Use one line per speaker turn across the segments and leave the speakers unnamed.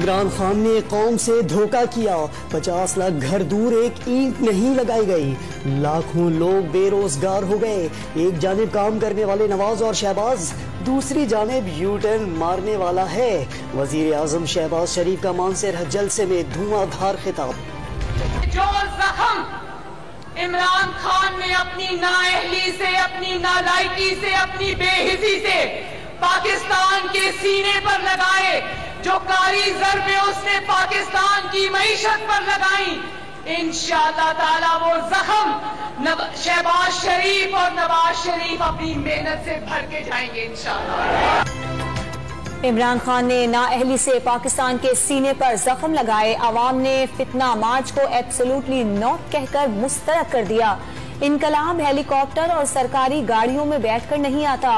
عمران خان نے قوم سے دھوکہ کیا، 50 لاکھ گھر دور ایک اینٹ نہیں لگائی گئی، لاکھوں لوگ بے روزگار ہو گئے۔ ایک جانب کام کرنے والے نواز اور شہباز، دوسری جانب یو ٹرن مارنے والا ہے۔ وزیر اعظم شہباز شریف کا مانسہرہ جلسے میں دھواں دھار خطاب۔
جو زخم عمران خان نے اپنی نااہلی سے، اپنی نالائکی سے، اپنی بے حسی سے پاکستان کے سینے پر لگائے، جو کاری ضربیں اس نے پاکستان کی معیشت پر لگائیں، انشاءاللہ تعالی وہ زخم شہباز شریف اور نواز شریف اپنی محنت سے بھر کے جائیں گے انشاءاللہ۔
عمران خان نے نااہلی سے پاکستان کے سینے پر زخم لگائے، عوام نے فتنہ مارچ کو ایبسولوٹلی ناٹ کہہ کر مسترد کر دیا۔ انقلاب ہیلی کاپٹر اور سرکاری گاڑیوں میں بیٹھ کر نہیں آتا۔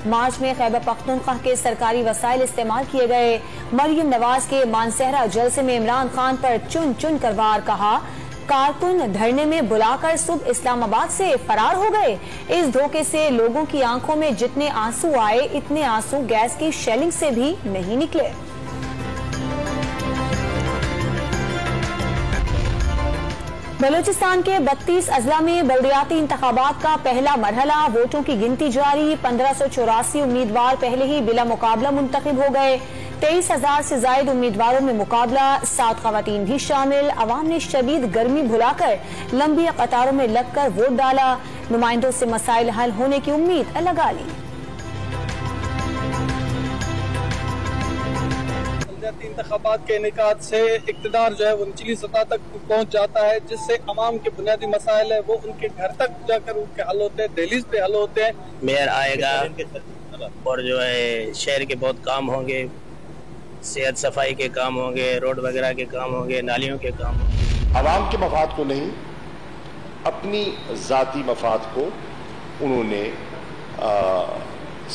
مارچ میں خیبر پختونخوا کے سرکاری وسائل استعمال کیے گئے۔ مریم نواز کے مانسہرہ جلسے میں عمران خان پر چن چن کر وار کہا، کارکن دھرنے میں بلا کر صبح اسلام آباد سے فرار ہو گئے۔ اس دھوکے سے لوگوں کی آنکھوں میں جتنے آنسو آئے اتنے آنسو گیس کی شیلنگ سے بھی نہیں نکلے۔ بلوچستان کے 32 اضلاع میں بلدیاتی انتخابات کا پہلا مرحلہ، ووٹوں کی گنتی جاری، 1584 امیدوار پہلے ہی بلا مقابلہ منتخب ہو گئے۔ 23,000 سے زائد امیدواروں میں مقابلہ، 7 خواتین بھی شامل۔ عوام نے شدید گرمی بھلا کر لمبی قطاروں میں لگ کر ووٹ ڈالا، نمائندوں سے مسائل حل ہونے کی امید لگا لی۔
انتخابات کے انعقاد سے اقتدار جو ہے وہ نچلی سطح تک پہنچ جاتا ہے، جس سے عوام کے بنیادی مسائل ہے وہ ان کے گھر تک جا کر ان کے حل ہوتے ہیں، دہلیز پہ حل ہوتے ہیں۔
میئر آئے گا اور جو ہے شہر کے بہت کام ہوں گے، صحت صفائی کے کام ہوں گے، روڈ وغیرہ کے کام ہوں گے، نالیوں کے کام ہوں گے۔
عوام کے مفاد کو نہیں، اپنی ذاتی مفاد کو انہوں نے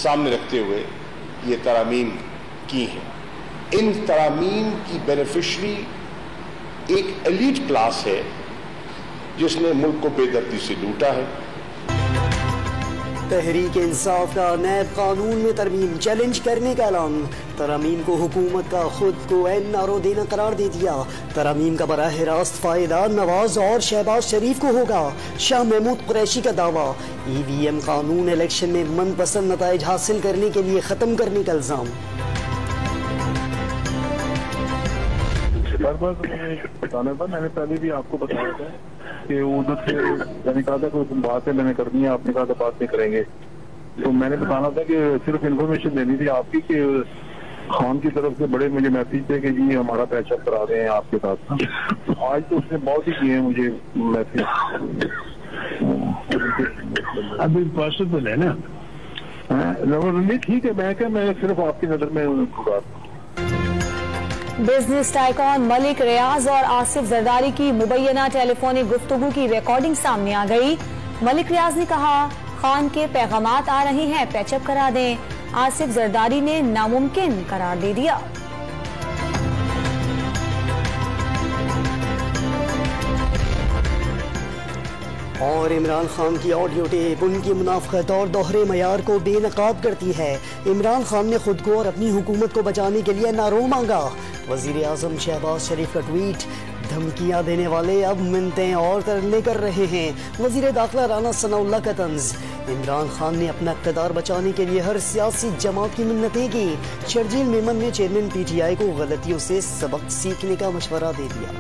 سامنے رکھتے ہوئے یہ ترامیم کی ہیں۔ ان ترامیم کی بینیفیشری ایک ایلیٹ کلاس ہے جس نے ملک کو بے دردی سے لوٹا ہے۔
تحریک انصاف کا نیب قانون میں ترمیم چیلنج کرنے کا اعلان، ترامیم کو حکومت کا خود کو NRO دینا قرار دے دیا۔ ترامیم کا براہ راست فائدہ نواز اور شہباز شریف کو ہوگا، شاہ محمود قریشی کا دعویٰ۔ EVM قانون الیکشن میں من پسند نتائج حاصل کرنے کے لیے ختم کرنے کا الزام۔
بتانا تھا، میں نے پہلے بھی آپ کو بتایا تھا کہ ادھر سے میں نے کہا تھا کہ باتیں میں نے کرنی ہے، آپ نے کہا تھا بات نہیں کریں گے، تو میں نے بتانا تھا کہ صرف انفارمیشن دینی تھی آپ کی کہ خان کی طرف سے بڑے مجھے میسیج تھے کہ جی ہمارا پیچ اپ کرا رہے ہیں آپ کے ساتھ۔ آج تو اس نے بہت ہی کیے ہیں مجھے میسیج۔ ابھی پاسبل ہے نا؟ نہیں ٹھیک ہے، میں صرف آپ کی نظر میں
بزنس ٹائکون ملک ریاض اور آصف زرداری کی مبینہ ٹیلی فونک گفتگو کی ریکارڈنگ سامنے آ گئی۔ ملک ریاض نے کہا، خان کے پیغامات آ رہے ہیں، پیچ اپ کرا دیں۔ آصف زرداری نے ناممکن قرار دے دیا۔
اور عمران خان کی آڈیو ٹیپ ان کی منافقت اور دوہرے معیار کو بے نقاب کرتی ہے۔ عمران خان نے خود کو اور اپنی حکومت کو بچانے کے لیے NRO مانگا۔ وزیر اعظم شہباز شریف کا ٹویٹ، دھمکیاں دینے والے اب منتیں اور ترلے کر رہے ہیں۔ وزیر داخلہ رانا ثناء اللہ کا طنز، عمران خان نے اپنا اقتدار بچانے کے لیے ہر سیاسی جماعت کی منتیں کی۔ شرجیل میمن نے چیئرمین PTI کو غلطیوں سے سبق سیکھنے کا مشورہ دے دیا۔